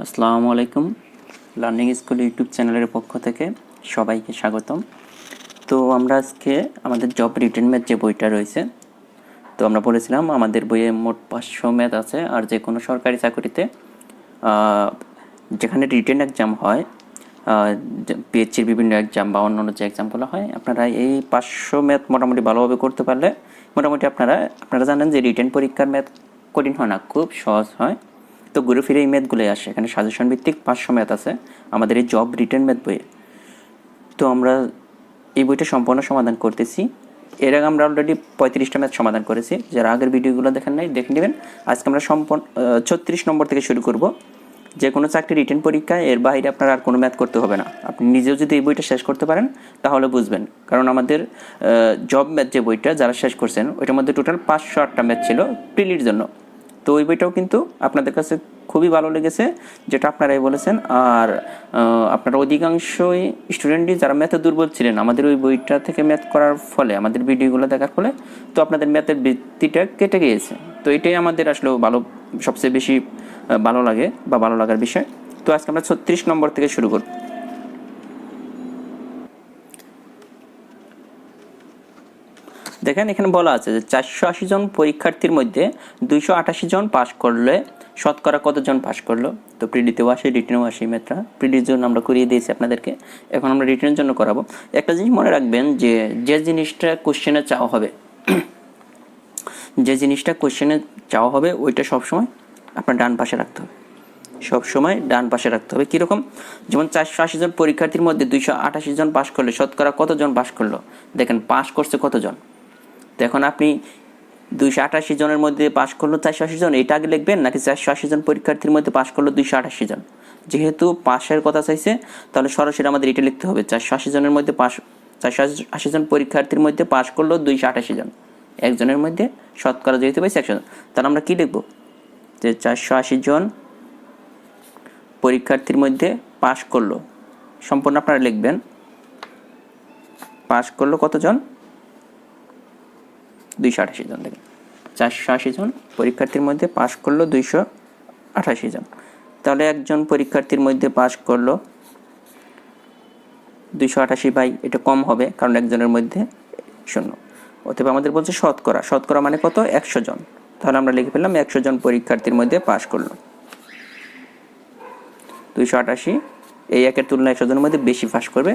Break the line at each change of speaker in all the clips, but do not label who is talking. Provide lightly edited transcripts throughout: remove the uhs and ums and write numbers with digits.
আসসালামু আলাইকুম। Learning school YouTube চ্যানেলের পক্ষ থেকে সবাইকে স্বাগতম। তো আমরা আজকে আমাদের জব রিটেন ম্যাথ যে বইটা রয়েছে, তো আমরা বলেছিলাম আমাদের বইয়ে মোট 500 ম্যাথ আছে। আর যে কোনো সরকারি চাকরিতে যেখানে রিটেন এক্সাম হয়, পিএইচসির বিভিন্ন এক্সাম বা অন্যান্য যে এক্সামগুলো হয়, আপনারা এই 500 ম্যাথ মোটামুটি ভালোভাবে করতে পারলে মোটামুটি আপনারা জানেন যে রিটেন পরীক্ষার ম্যাথ কঠিন হয় না, খুব সহজ হয়। তো ঘুরে ফিরে এই ম্যাথগুলোই আসে। এখানে সাজেশন ভিত্তিক 500 ম্যাথ আছে আমাদের এই জব রিটেন ম্যাথ বইয়ে। তো আমরা এই বইটা সম্পূর্ণ সমাধান করতেছি। এর আগে আমরা অলরেডি 35টা ম্যাথ সমাধান করেছি। যারা আগের ভিডিওগুলো দেখেন নাই, দেখে নেবেন। আজকে আমরা 36 নম্বর থেকে শুরু করব। যে কোনো চাকরি রিটেন পরীক্ষায় এর বাইরে আপনার আর কোনো ম্যাথ করতে হবে না। আপনি নিজেও যদি এই বইটা শেষ করতে পারেন তাহলে বুঝবেন। কারণ আমাদের জব ম্যাথ যে বইটা যারা শেষ করছেন, ওইটার মধ্যে টোটাল 508টা ম্যাথ ছিল প্রিলির জন্য। তো ওই বইটাও কিন্তু আপনাদের কাছে খুবই ভালো লেগেছে, যেটা আপনারাই বলেছেন। আর আপনারা অধিকাংশই স্টুডেন্টই যারা ম্যাথে দুর্বল ছিলেন, আমাদের ওই বইটা থেকে ম্যাথ করার ফলে, আমাদের ভিডিওগুলো দেখার ফলে তো আপনাদের ম্যাথের বৃত্তিটা কেটে গিয়েছে। তো এটাই আমাদের আসলে সবচেয়ে বেশি ভালো লাগে বা ভালো লাগার বিষয়। তো আজকে আমরা 36 নম্বর থেকে শুরু করব। দেখেন, এখানে বলা আছে যে 480 জন পরীক্ষার্থীর মধ্যে 288 জন পাশ করলে শতকরা কতজন পাশ করলো। তো প্রিলিতেও আসে, রিটেনেও আসে ম্যাথটা। প্রিলির জন্য আমরা করিয়ে দিয়েছি আপনাদেরকে, এখন আমরা রিটেনের জন্য করাবো। একটা জিনিস মনে রাখবেন, যে জিনিসটা কোশ্চেনে চাওয়া হবে ওইটা সবসময় আপনার ডান পাশে রাখতে হবে। সবসময় ডান পাশে রাখতে হবে। কীরকম? যেমন 480 জন পরীক্ষার্থীর মধ্যে 288 জন পাশ করলে শতকরা কতজন পাশ করলো। দেখেন, পাশ করছে কতজন। তো এখন আপনি 288 জনের মধ্যে পাশ করলো 480 জন, এটা আগে লিখবেন, নাকি 480 জন পরীক্ষার্থীর মধ্যে পাশ করলো 288 জন? যেহেতু পাশের কথা চাইছে, তাহলে সরাসরি আমাদের এটা লিখতে হবে 480 জনের মধ্যে 480 জন পরীক্ষার্থীর মধ্যে পাশ করলো 288 জন। একজনের মধ্যে শতকরা যেহেতু পাইছে 100 জন, তাহলে আমরা কি লিখবো? যে 480 জন পরীক্ষার্থীর মধ্যে পাশ করলো, সম্পূর্ণ আপনারা লিখবেন, পাশ করলো কতজন? 288 জন। দেখেন, 480 জন পরীক্ষার্থীর মধ্যে পাশ করলো 288 জন। তাহলে একজন পরীক্ষার্থীর মধ্যে পাশ করলো 288 এটা কম হবে, কারণ একজনের মধ্যে 0। অতএব আমাদের বলছে শতকরা মানে কত? 100 জন। তাহলে আমরা লিখে ফেললাম 100 জন পরীক্ষার্থীর মধ্যে পাশ করলো। 288 এই একের তুলনায় 100 জনের মধ্যে বেশি পাশ করবে,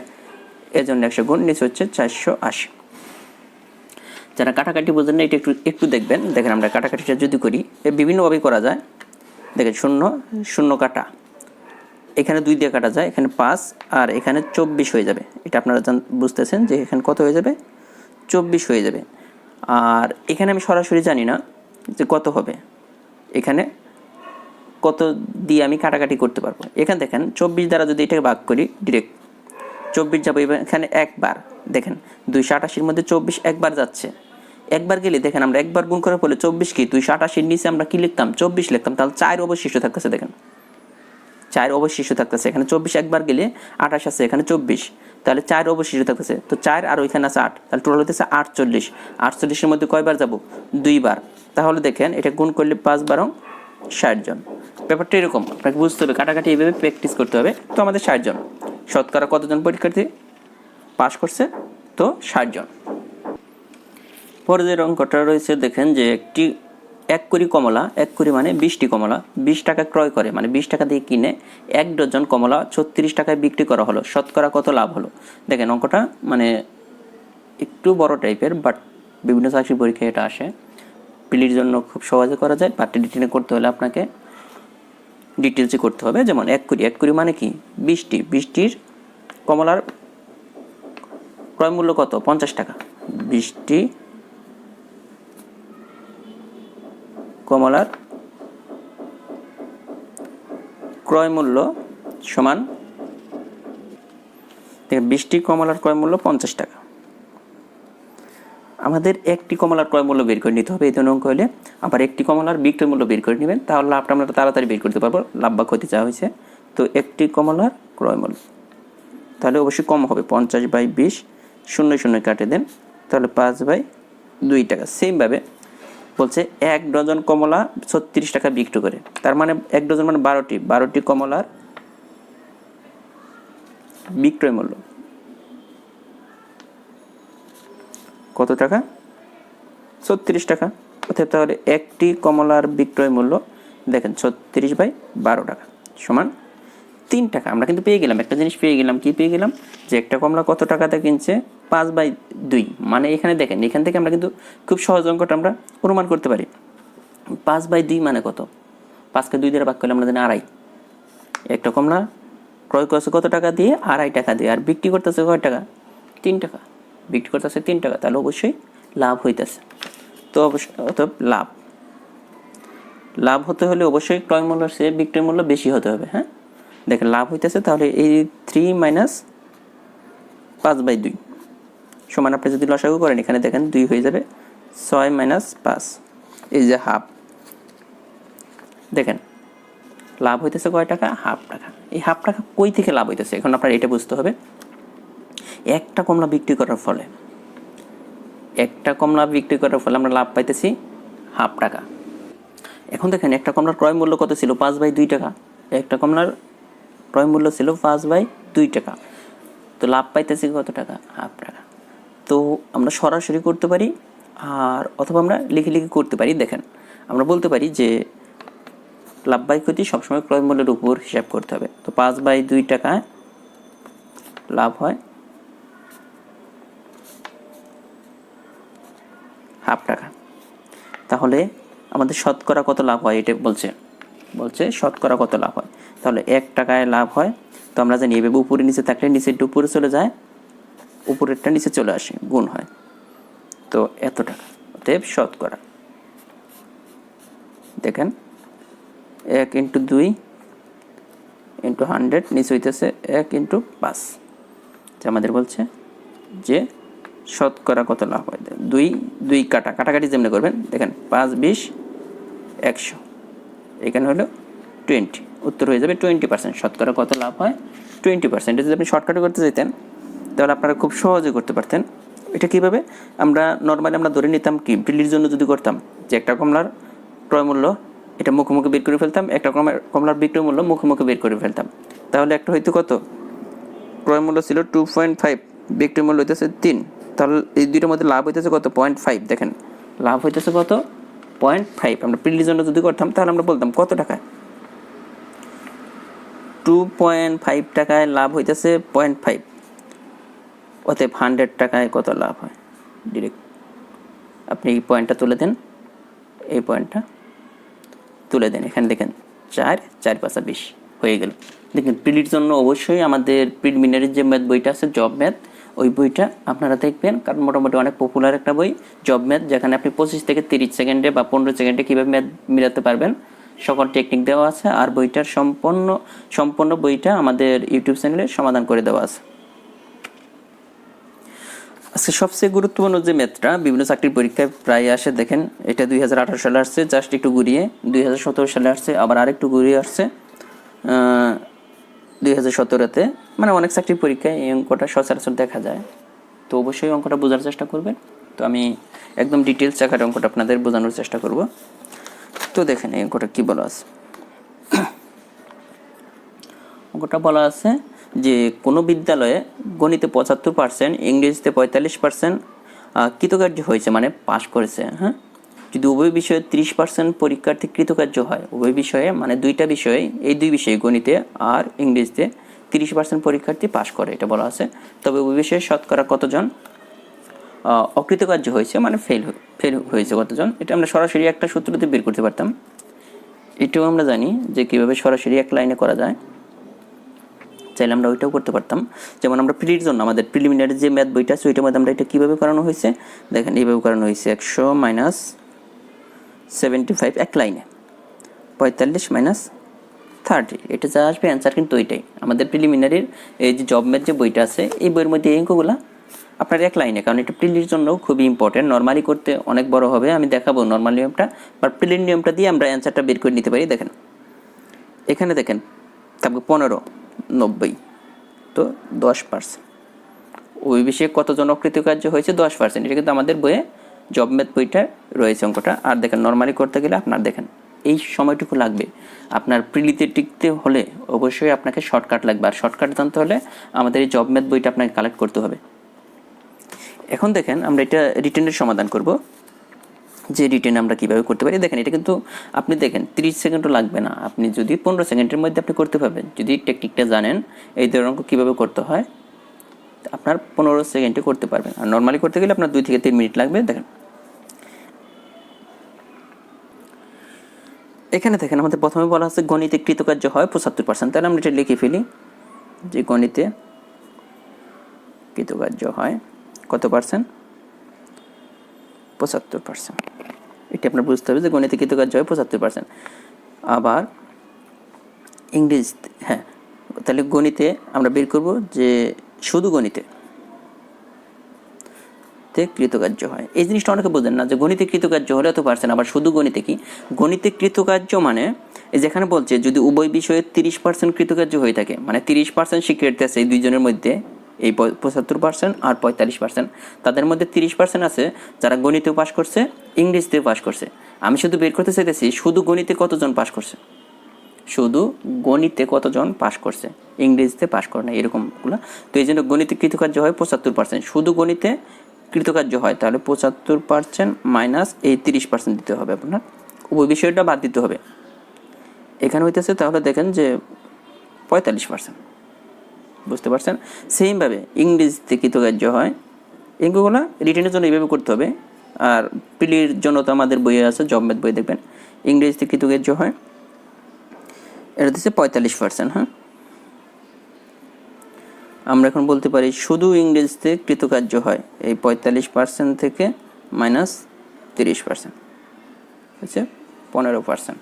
এজন্য 100 গুণ, নিচে হচ্ছে 480। যারা কাটাকাটি বোঝেন না, এটা একটু দেখবেন। দেখেন, আমরা কাটাকাটিটা যদি করি, বিভিন্নভাবেই করা যায়। দেখেন, 0 0 কাটা, এখানে 2 দিয়ে কাটা যায়, এখানে 5, আর এখানে 24 হয়ে যাবে। এটা আপনারা বুঝতেছেন যে এখানে কত হয়ে যাবে? 24 হয়ে যাবে। আর এখানে আমি সরাসরি জানি না যে কত হবে, এখানে কত দিয়ে আমি কাটাকাটি করতে পারবো। এখানে দেখেন, 24 দ্বারা যদি এটাকে ভাগ করি, ডিরেক্ট 24 যাবে এখানে একবার। দেখেন, 288-র মধ্যে 24 একবার যাচ্ছে। একবার গেলে দেখেন, আমরা একবার গুণ করার ফলে 24 কি 288-র নিচে আমরা কি লিখতাম? 24 লিখতাম। তাহলে 4 অবশিষ্ট থাকতেছে। দেখেন, 4 অবশিষ্ট থাকতেছে। এখানে 24 একবার গেলে 28 আছে, এখানে 24, তাহলে 4 অবশিষ্ট থাকতেছে। তো 4 আর ওইখানে আছে 8, তাহলে টোটাল হতেছে 48। 48-এর মধ্যে কয়বার যাব? 2 বার। তাহলে দেখেন, এটা গুণ করলে 5 12 60 জন। ব্যাপারটা এরকম, আপনাকে বুঝতে হবে, কাটাকাটি এইভাবে প্র্যাকটিস করতে হবে। তো আমাদের 60 জন। শতকরা কতজন পরীক্ষার্থী পাশ করছে? তো 60 জন। পরে যে অঙ্কটা রয়েছে, দেখেন যে একটি 1 কুড়ি কমলা, 1 কুড়ি মানে 20টি কমলা 20 টাকা ক্রয় করে, মানে 20 টাকা দিয়ে কিনে 1 ডজন কমলা 36 টাকায় বিক্রি করা হলো, শতকরা কত লাভ হলো। দেখেন, অঙ্কটা মানে একটু বড় টাইপের, বাট বিভিন্ন চাকরি পরীক্ষায় এটা আসে। প্রিলির জন্য খুব সহজে করা যায়। পার্টি রিটেনে করতে হলে আপনাকে ডিটেলসে করতে হবে। যেমন 1 কুড়ি মানে কি? 20টির কমলার ক্রয় মূল্য কত? 50 টাকা। 20টি কমলার ক্রয় মূল্য সমান, দেখেন, 20টি কমলার ক্রয় মূল্য 50 টাকা। আমাদের একটি কমলার ক্রয় মূল্য বের করে নিতে হবে এই ধরনের অঙ্ক হলে। আবার একটি কমলার বিক্রয় মূল্য বের করে নেবেন, তাহলে লাভটা আমরা তাড়াতাড়ি বের করতে পারবো, লাভ বা ক্ষতি চাওয়া হয়েছে। তো একটি কমলার ক্রয় মূল্য, তাহলে অবশ্যই কম হবে। 50/20, 0 0 কাটে দেন, তাহলে 5/2 টাকা। সেমভাবে বলছে 1 ডজন কমলা 36 টাকা বিক্রি করে, তার মানে 1 ডজন মানে 12টি কমলার বিক্রয় মূল্য কত টাকা? 36 টাকা। অর্থাৎ তাহলে একটি কমলার বিক্রয় মূল্য দেখেন 36/12 টাকা সমান 3 টাকা। আমরা কিন্তু পেয়ে গেলাম একটা জিনিস, পেয়ে গেলাম কি পেয়ে গেলাম, যে একটা কমলা কত টাকাতে কিনছে 5/2। মানে এখানে দেখেন, এখান থেকে আমরা কিন্তু খুব সহজ অঙ্কটা আমরা অনুমান করতে পারি। 5/2 মানে কত? 5কে 2 দ্বারা ভাগ করলে আমরা জানি 2.5। একটা কমলা ক্রয় করছে কত টাকা দিয়ে? 2.5 টাকা দিয়ে। আর বিক্রি করতেছে কয় টাকা? 3 টাকা। বিক্রি করতেছে 3 টাকা, তাহলে অবশ্যই লাভ হইতেছে। তো অবশ্যই অর্থাৎ লাভ হতে হলে অবশ্যই ক্রয় মূল্যের চেয়ে বিক্রয় মূল্য বেশি হতে হবে। হ্যাঁ, দেখেন লাভ হইতেছে, তাহলে এই 3 - 5/2 সমান, আপনি যদি লসাগু করেন এখানে দেখেন 2 হয়ে যাবে, 6 - 5, এই যে হাফ। দেখেন লাভ হইতেছে কয় টাকা? হাফ টাকা। এই হাফ টাকা কই থেকে লাভ হইতেছে এখন আপনার এটা বুঝতে হবে। একটা কমলা বিক্রি করার ফলে আমরা লাভ পাইতেছি হাফ টাকা। এখন দেখেন একটা কমলার ক্রয় মূল্য কত ছিল? 5/2 টাকা। একটা কমলার ক্রয় মূল্য ছিল 5/2 টাকা, তো লাভ পাইতেছি কত টাকা? হাফ টাকা। তো আমরা সরাসরি করতে পারি, আর অথবা আমরা লিখে করতে পারি। দেখেন আমরা বলতে পারি যে লাভ বাই ক্ষতি সবসময় ক্রয় মূল্যের উপর হিসাব করতে হবে। তো 5/2 টাকায় লাভ হয় হাফ টাকা। তাহলে আমাদের শতকরা কত লাভ হয় এটা বলছে শতকরা কত লাভ হয়। তাহলে 1 টাকায় লাভ হয়, তো আমরা জানি এভাবে উপরে নিচে থাকলে নিচেরটা উপরে চলে যায়, উপরেরটা নিচে চলে আসে, গুণ হয়। তো এত টাকা, অতএব শতকরা দেখেন 1 × 2 × 100 নিচে হইতেছে 1 × 5। আমাদের বলছে যে শতকরা কত লাভ হয়। 2 কাটাকাটি যেমনি করবেন, দেখেন 5 20 100, এখানে হলো 20, উত্তর হয়ে যাবে 20%। শতকরা কত লাভ হয়? 20%। যদি আপনি শর্টকাটে করতে চাইতেন তাহলে আপনারা খুব সহজে করতে পারতেন। এটা কীভাবে? আমরা নর্মালি ধরে নিতাম কি, বিলির জন্য যদি করতাম যে একটা কমলার ক্রয় মূল্য এটা মুখোমুখি বের করে ফেলতাম, একটা কমলার বিক্রয় মূল্য মুখোমুখি বের করে ফেলতাম। তাহলে একটা হয়তো কত, ক্রয় মূল্য ছিল 2.5, বিক্রয় মূল্য হইতেছে 3, তাহলে এই দুইটার মধ্যে লাভ হইতেছে কত? 0.5। দেখেন লাভ হইতেছে কত? 0.5। আমরা বিলির জন্য যদি করতাম তাহলে আমরা বলতাম কত টাকায়? 2.5 টাকায় লাভ হইতেছে 0.5, অতএব 100 টাকায় কত লাভ হয়? ডিরেক্ট আপনি এই পয়েন্টটা তুলে দেন, এই পয়েন্টটা তুলে দেন, এখানে দেখেন 4 4 5 20 হয়ে গেল। দেখেন প্রিলির জন্য অবশ্যই আমাদের প্রিলিমিনারি যে ম্যাথ বইটা আছে, জব ম্যাথ, ওই বইটা আপনারা দেখবেন, কারণ মোটামুটি অনেক পপুলার একটা বই জব ম্যাথ, যেখানে আপনি 25 থেকে 30 সেকেন্ডে বা 15 সেকেন্ডে কীভাবে ম্যাথ মিলাতে পারবেন সকল টেকনিক দেওয়া আছে। আর বইটার সম্পূর্ণ বইটা আমাদের ইউটিউব চ্যানেলে সমাধান করে দেওয়া আছে। আজকে সবচেয়ে গুরুত্বপূর্ণ যে ম্যাথটা বিভিন্ন চাকরির পরীক্ষায় প্রায় আসে, দেখেন এটা 2018 সালে আসছে, জাস্ট একটু ঘুরিয়ে 2017 সালে আসছে, আবার আরেকটু ঘুরিয়ে আসছে 2017-তে। মানে অনেক চাকরির পরীক্ষায় এই অঙ্কটা সচরাচর দেখা যায়। তো অবশ্যই অঙ্কটা বোঝার চেষ্টা করবেন। তো আমি একদম ডিটেলস আকারে অঙ্কটা আপনাদের বোঝানোর চেষ্টা করব। তো দেখেন এই অঙ্কটা কী বলা আছে। অঙ্কটা বলা আছে যে কোনো বিদ্যালয়ে গণিতে 75%, ইংরেজিতে 45% কৃতকার্য হয়েছে, মানে পাশ করেছে। হ্যাঁ, যদি উভয় বিষয়ে 30% পরীক্ষার্থী কৃতকার্য হয়, উভয় বিষয়ে মানে দুইটা বিষয়ে, এই দুই বিষয়ে গণিতে আর ইংরেজিতে 30% পরীক্ষার্থী পাশ করে, এটা বলা আছে। তবে উভয় বিষয়ে শতকরা কতজন অকৃতকার্য হয়েছে, মানে ফেল হয়েছে কতজন, এটা আমরা সরাসরি একটা সূত্রতে বের করতে পারতাম। এটাও আমরা জানি যে কীভাবে সরাসরি এক লাইনে করা যায়, চাইলে আমরা ওইটাও করতে পারতাম। যেমন আমরা প্রিলির জন্য আমাদের প্রিলিমিনারি যে ম্যাথ বইটা আছে ওইটার মধ্যে আমরা এটা কীভাবে করানো হয়েছে, দেখেন এইভাবে করানো হয়েছে। 100 - 75 এক লাইনে, 45 - 30, এটা যা আসবে অ্যান্সার কিন্তু ওইটাই। আমাদের প্রিলিমিনারির এই যে জব ম্যাথ যে বইটা আছে এই বইয়ের মধ্যে এই অঙ্কগুলো আপনার এক লাইনে, কারণ এটা প্রিলির জন্য খুবই ইম্পর্টেন্ট। নর্মালি করতে অনেক বড় হবে, আমি দেখাবো নর্মাল নিয়মটা, বা প্রিলির নিয়মটা দিয়ে আমরা অ্যান্সারটা বের করে নিতে পারি। দেখেন এখানে দেখেন তারপর 15 90, তো 10%। ওই বিষয়ে কতজন অকৃতকার্য হয়েছে? 10%। এটা কিন্তু আমাদের বইয়ে জব ম্যাথ বইটা রয়েছে অঙ্কটা। আর দেখেন নর্মালি করতে গেলে আপনার দেখেন এই সময়টুকু লাগবে। আপনার প্রিলিতে টিকতে হলে অবশ্যই আপনাকে শর্টকাট লাগবে, আর শর্টকাট জানতে হলে আমাদের এই জব ম্যাথ বইটা আপনাকে কালেক্ট করতে হবে। এখন দেখেন আমরা এটা রিটেনের সমাধান করব, যে রিটেন আমরা কীভাবে করতে পারি। দেখেন এটা কিন্তু আপনি দেখেন 30 সেকেন্ডও লাগবে না, আপনি যদি 15 সেকেন্ডের মধ্যে আপনি করতে পারবেন, যদি টেকনিকটা জানেন এই ধরনের অঙ্ক কীভাবে করতে হয় আপনার 15 সেকেন্ডে করতে পারবেন। আর নর্মালি করতে গেলে আপনার 2 থেকে 3 মিনিট লাগবে। দেখেন এখানে দেখেন আমাদের প্রথমে বলা আছে গণিতে কৃতকার্য হয় 75%। তাহলে আমরা এটা লিখে ফেলি যে গণিতে কৃতকার্য হয় কত পার্সেন্ট? 75%। এটা আপনার বুঝতে হবে যে গণিতে কৃতকার্য হয় 75%। আবার ইংরেজিতে, হ্যাঁ তাহলে গণিতে আমরা বের করব যে শুধু গণিতে কৃতকার্য হয়। এই জিনিসটা অনেকে বোঝেন না যে গণিতে কৃতকার্য হলে এত পার্সেন্ট, আবার শুধু গণিতে কি? গণিতে কৃতকার্য মানে যেখানে বলছে যদি উভয় বিষয়ে 30% কৃতকার্য হয়ে থাকে, মানে 30% শিক্ষার্থী আছে এই দুইজনের মধ্যে, এই 75% আর 45%, তাদের মধ্যে 30% আছে যারা গণিতেও পাশ করছে, ইংরেজিতেও পাশ করছে। আমি শুধু বের করতে চাইতেছি শুধু গণিতে কতজন পাশ করছে, শুধু গণিতে কতজন পাশ করছে, ইংরেজিতে পাশ করে না এরকমগুলো। তো এই জন্য গণিতে কৃতকার্য হয় 75%, শুধু গণিতে কৃতকার্য হয় তাহলে 75% মাইনাস এই 30% দিতে হবে আপনার, ওই বিষয়টা বাদ দিতে হবে। এখানে হইতেছে তাহলে দেখেন যে 45%, বুঝতে পারছেন? সেমভাবে ইংরেজিতে কৃতকার্য হয়, এগুলো রিটেনের জন্য এইভাবে করতে হবে। আর প্রিলির জন্য তো আমাদের বইয়ে আছে, জব ম্যাথ বই দেখবেন, ইংরেজিতে কৃতকার্য হয় এটা দিচ্ছে 45%। হ্যাঁ, আমরা এখন বলতে পারি শুধু ইংরেজিতে কৃতকার্য হয় এই 45% থেকে মাইনাস 30% হচ্ছে 15%,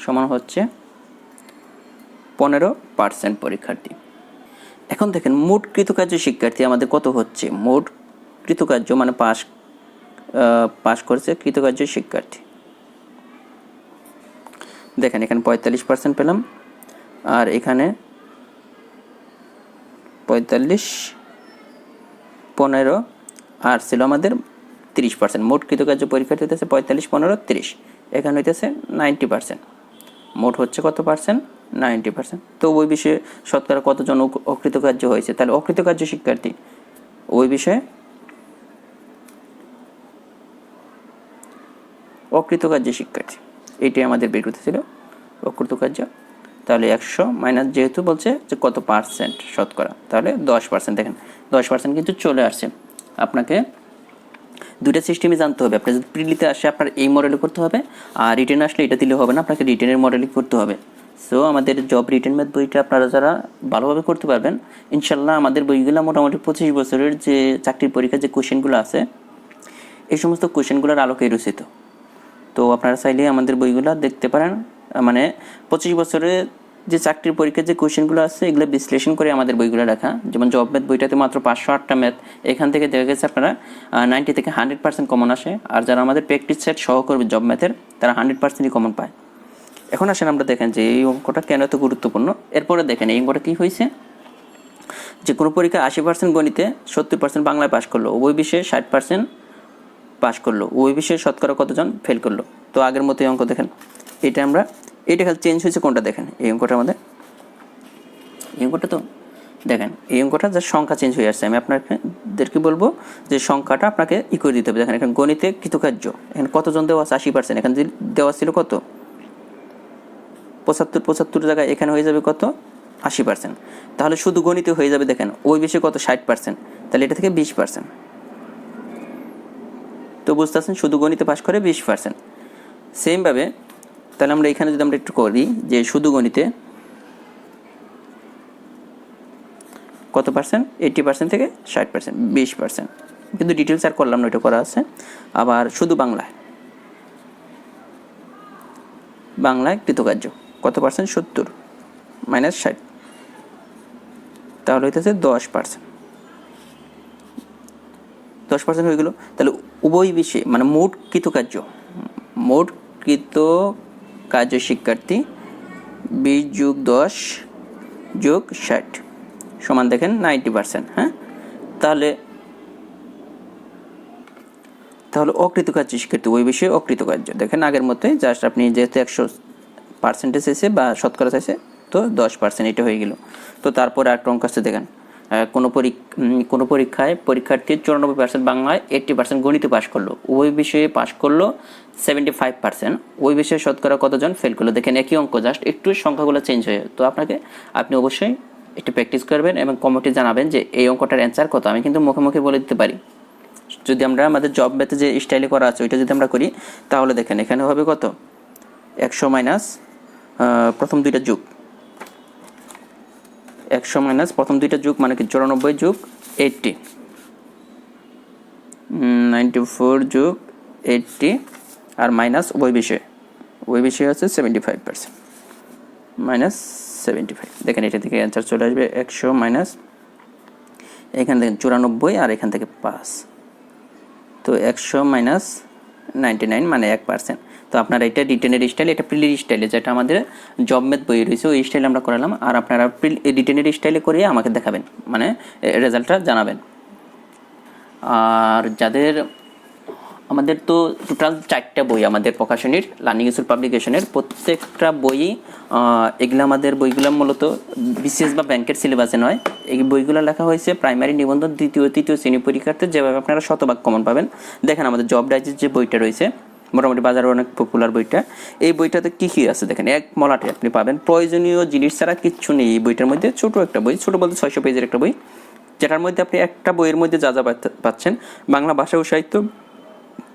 সমান হচ্ছে 15% পরীক্ষার্থী। এখন দেখেন মোট কৃতকার্য শিক্ষার্থী আমাদের কত হচ্ছে, মোট কৃতকার্য মানে পাস করছে কৃতকার্য শিক্ষার্থী। দেখেন এখানে 45% পেলাম, আর এখানে 45, 15 আর ছিল আমাদের 30%। মোট কৃতকার্য পরীক্ষার্থী হইতেছে 45, 15, 30, এখানে হইতেছে 90%। মোট হচ্ছে কত পার্সেন্ট? 90%। তো ওই বিষয়ে শতকরা কতজন অকৃতকার্য হয়েছে, তাহলে অকৃতকার্য শিক্ষার্থী ওই বিষয়ে অকৃতকার্য শিক্ষার্থী এটাই আমাদের বের করতে ছিল অকৃতকার্য। তাহলে 100 মাইনাস যেহেতু বলছে যে কত পার্সেন্ট শতকরা, তাহলে 10%। দেখেন 10% কিন্তু চলে আসছে। আপনাকে দুইটা সিস্টেমই জানতে হবে। আপনার যদি প্রিলিতে আসে আপনার এই মডেলে করতে হবে, আর রিটেন আসলে এটা দিলে হবে না, আপনাকে রিটেনের মডেলই করতে হবে। সো আমাদের জব রিটেন ম্যাথ বইটা আপনারা যারা ভালোভাবে করতে পারবেন ইনশাল্লাহ, আমাদের বইগুলো মোটামুটি 25 বছরের যে চাকরির পরীক্ষার যে কোশ্চেনগুলো আছে এই সমস্ত কোশ্চেনগুলোর আলোকে রচিত। তো আপনারা চাইলে আমাদের বইগুলো দেখতে পারেন, মানে 25 বছরে যে চাকরির পরীক্ষার যে কোশ্চেনগুলো আছে এগুলো বিশ্লেষণ করে আমাদের বইগুলো রাখা। যেমন জব ম্যাথ বইটাতে মাত্র 508টা ম্যাথ, এখান থেকে দেখা গেছে আপনারা 90 থেকে 100% কমন আসে। আর যারা আমাদের প্র্যাকটিস সেট সহ করবে জব ম্যাথের তারা 100%ই কমন পায়। এখন আসেন আমরা দেখেন যে এই অঙ্কটা কেন এত গুরুত্বপূর্ণ। এরপরে দেখেন এই অঙ্কটা কী হয়েছে, যে কোনো পরীক্ষায় 80% গণিতে, 70% বাংলায় পাশ করলো, ওই বিষয়ে 60% পাশ করলো, ওই বিষয়ে শতকরা কতজন ফেল করলো। তো আগের মতো এই অঙ্ক দেখেন, এটা খালি চেঞ্জ হয়েছে কোনটা দেখেন, এই অঙ্কটা আমাদের এই অঙ্কটা তো দেখেন এই অঙ্কটা যার সংখ্যা চেঞ্জ হয়ে আসছে। আমি আপনাদেরকে বলবো যে সংখ্যাটা আপনাকে করে দিতে হবে। দেখেন এখানে গণিতে কৃতকার্য এখানে কতজন দেওয়া আছে 80%, এখানে দেওয়া ছিল কত 75 জায়গায় এখানে হয়ে যাবে কত 80%। তাহলে শুধু গণিতে হয়ে যাবে দেখেন ওই বিষয়ে কত 60%, তাহলে এটা থেকে 20%। তো বুঝতে পারছেন শুধু গণিতে পাশ করে 20%। সেমভাবে তাহলে আমরা এখানে যদি আমরা একটু করি যে শুধু গণিতে কত পার্সেন্ট, 80% থেকে 60%, 20%, কিন্তু ডিটেলস আর করলাম না, ওইটা করা আছে। আবার শুধু বাংলায় কৃতকার্য কত পার্সেন্ট, 70 মাইনাস 60, তাহলে হইতেছে 10%। 10% হয়ে গেল। তাহলে উভয় বিষয়ে মানে মোট কৃতকার্য শিক্ষার্থী 20+10+60 সমান দেখেন 90%। হ্যাঁ, তাহলে তাহলে অকৃতকার্য শিক্ষার্থী ওই বিষয়ে অকৃতকার্য, দেখেন আগের মতোই জাস্ট আপনি যেহেতু 100% চাইছে বা শতকরা চাইছে তো 10% এটা হয়ে গেল। তো তারপরে একটা অঙ্ক আছে দেখেন, কোনো পরীক্ষায় পরীক্ষার্থী 94% বাংলায়, 80% গণিতে পাশ করলো, ওই বিষয়ে পাশ করলো 75%, ওই বিষয়ে শতকরা কতজন ফেল করলো। দেখেন একই অঙ্ক, জাস্ট একটু সংখ্যাগুলো চেঞ্জ হয়ে। তো আপনি অবশ্যই একটু প্র্যাকটিস করবেন এবং কমেন্টে জানাবেন যে এই অঙ্কটার অ্যান্সার কত। আমি কিন্তু মুখে মুখে বলে দিতে পারি। যদি আমরা আমাদের জব ম্যাথে যে স্টাইলে করা আছে ওইটা যদি আমরা করি তাহলে দেখেন এখানে হবে কত, 100 মাইনাস প্রথম দুইটা যোগ, 100 মাইনাস প্রথম দুইটা যোগ মানে কি 94 যোগ 80, 94 যোগ 80 আর মাইনাস ওই বিষয়ে হচ্ছে 75%, মাইনাস 75। দেখেন এটা থেকে অ্যান্সার চলে আসবে 100 মাইনাস এখান থেকে 94 আর এখান থেকে 5, তো 100 মাইনাস 99 মানে 1%। তো আপনারা এটা রিটেনের স্টাইল, এটা প্রিলির স্টাইলে যেটা আমাদের জব ম্যাথ বই রয়েছে ওই স্টাইলে আমরা করালাম, আর আপনারা রিটেনের স্টাইলে করে আমাকে দেখাবেন, মানে রেজাল্টটা জানাবেন। আর যাদের আমাদের তো টোটাল 4টা বই আমাদের প্রকাশনীর লার্নিং স্কুল পাবলিকেশনের, প্রত্যেকটা বই এগুলো আমাদের বইগুলো মূলত বিসিএস বা ব্যাংকের সিলেবাসে নয়। এই বইগুলো লেখা হয়েছে প্রাইমারি নিবন্ধন দ্বিতীয় তৃতীয় শ্রেণী পরীক্ষার্থী, যেভাবে আপনারা শতভাগ কমন পাবেন। দেখেন আমাদের জব ডাইজেস্ট যে বইটা রয়েছে মোটামুটি বাজারে অনেক পপুলার বইটা, এই বইটাতে কী কী আছে দেখেন, এক মলাটে আপনি পাবেন প্রয়োজনীয় জিনিস ছাড়া কিচ্ছু নেই এই বইটার মধ্যে। ছোটো একটা বই, ছোটো বলতে 600 পেজের একটা বই, যেটার মধ্যে আপনি একটা বইয়ের মধ্যে যা যা পাচ্ছেন বাংলা ভাষা ও সাহিত্য,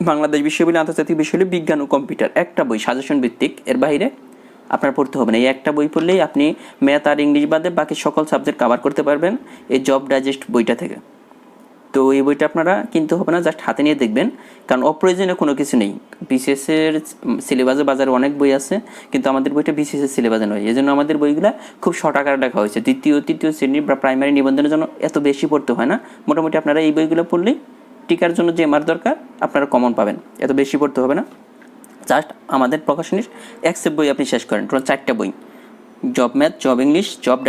বাংলাদেশ বিশ্ববিদ্যালয়, আন্তর্জাতিক বিশ্ববিদ্যালয়, বিজ্ঞান ও কম্পিউটার, একটা বই সাজেশন ভিত্তিক, এর বাইরে আপনার পড়তে হবে না। এই একটা বই পড়লেই আপনি ম্যাথ আর ইংলিশ বাদে বাকি সকল সাবজেক্ট কভার করতে পারবেন এই জব ডাইজেস্ট বইটা থেকে। তো এই বইটা আপনারা কিনতে হবে না, জাস্ট হাতে নিয়ে দেখবেন, কারণ অপ্রয়োজনীয় কোনো কিছু নেই। বিসিএসের সিলেবাসে বাজারে অনেক বই আছে, কিন্তু আমাদের বইটা বিসিএসের সিলেবাসে নয়, এই জন্য আমাদের বইগুলো খুব শর্ট আকারে লেখা হয়েছে। দ্বিতীয় তৃতীয় শ্রেণী বা প্রাইমারি নিবন্ধনের জন্য এত বেশি পড়তে হয় না, মোটামুটি আপনারা এই বইগুলো পড়লেই টিকার জন্য যে মার দরকার আপনারা কমন পাবেন, এত বেশি পড়তে হবে না। জাস্ট আমাদের প্রকাশনীর এক বই আপনি শেষ করেন, টোটাল 4টা বই, job math, job English, job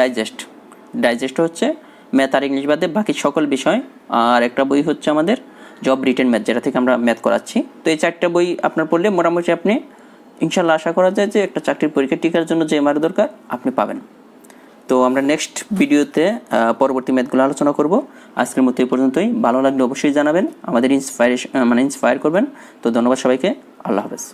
digest হচ্ছে ম্যাথ আর ইংলিশ বাদে বাকি সকল বিষয়, আর একটা বই হচ্ছে আমাদের জব রিটেন ম্যাথ, যেটা থেকে আমরা ম্যাথ করাচ্ছি। তো এই 4টা বই আপনার পড়লে মোটামুটি আপনি ইনশাল্লাহ আশা করা যায় যে একটা চাকরির পরীক্ষা টিকার জন্য যে মার দরকার আপনি পাবেন। তো আমরা নেক্সট ভিডিওতে পরবর্তী ম্যাথগুলো আলোচনা করব। আজকের মতো এই পর্যন্তই। ভালো লাগলে অবশ্যই জানাবেন, আমাদের ইন্সপায়ার করবেন। তো ধন্যবাদ সবাইকে, আল্লাহ হাফেজ।